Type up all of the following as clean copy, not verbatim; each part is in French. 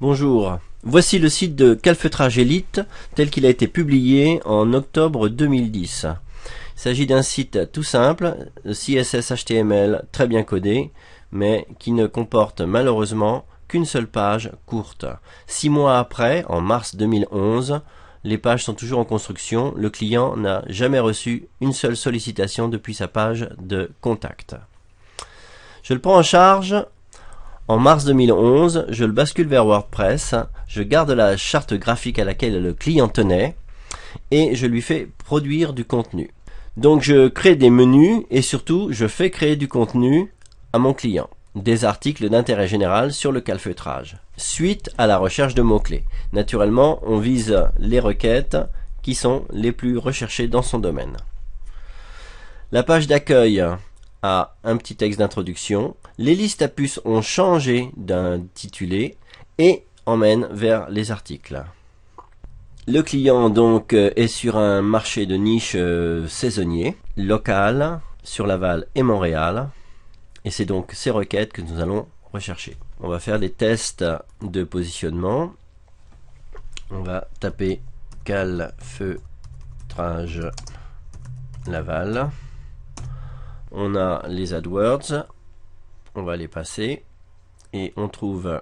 Bonjour, voici le site de Calfeutrage Elite tel qu'il a été publié en octobre 2010. Il s'agit d'un site tout simple, CSS HTML très bien codé, mais qui ne comporte malheureusement qu'une seule page courte. 6 mois après, en mars 2011, les pages sont toujours en construction, le client n'a jamais reçu une seule sollicitation depuis sa page de contact. Je le prends en charge. En mars 2011, je le bascule vers WordPress, je garde la charte graphique à laquelle le client tenait et je lui fais produire du contenu. Donc je crée des menus et surtout je fais créer du contenu à mon client. Des articles d'intérêt général sur le calfeutrage, suite à la recherche de mots-clés. Naturellement, on vise les requêtes qui sont les plus recherchées dans son domaine. La page d'accueil a un petit texte d'introduction. Les listes à puces ont changé d'intitulé et emmènent vers les articles. Le client donc est sur un marché de niche saisonnier, local, sur Laval et Montréal. Et c'est donc ces requêtes que nous allons rechercher. On va faire des tests de positionnement. On va taper calfeutrage Laval. On a les AdWords, on va les passer et on trouve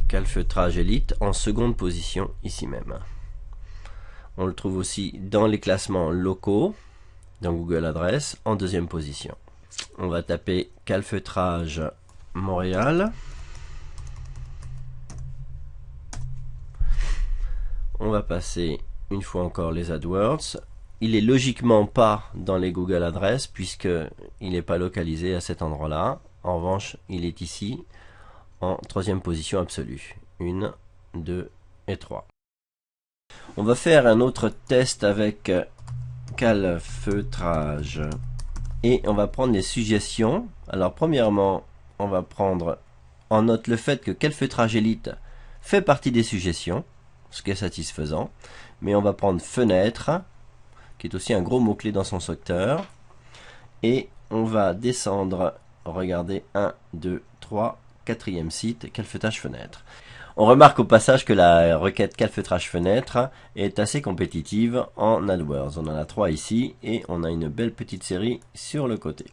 Calfeutrage Elite en seconde position ici même. On le trouve aussi dans les classements locaux, dans Google Adresse, en deuxième position. On va taper Calfeutrage Montréal. On va passer une fois encore les AdWords. Il est logiquement pas dans les Google Adresses puisque il n'est pas localisé à cet endroit-là. En revanche, il est ici en troisième position absolue. 1, 2 et 3. On va faire un autre test avec calfeutrage et on va prendre les suggestions. Alors premièrement, on va prendre en note le fait que Calfeutrage Elite fait partie des suggestions, ce qui est satisfaisant. Mais on va prendre fenêtre, qui est aussi un gros mot-clé dans son secteur. Et on va descendre, regardez, 1, 2, 3, quatrième site, calfeutrage fenêtre. On remarque au passage que la requête calfeutrage fenêtre est assez compétitive en AdWords. On en a 3 ici et on a une belle petite série sur le côté.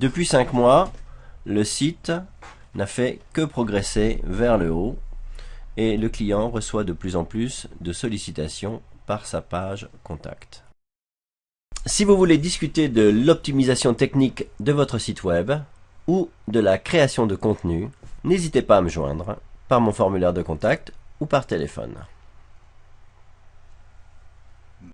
Depuis 5 mois, le site n'a fait que progresser vers le haut et le client reçoit de plus en plus de sollicitations par sa page contact. Si vous voulez discuter de l'optimisation technique de votre site web ou de la création de contenu, n'hésitez pas à me joindre par mon formulaire de contact ou par téléphone.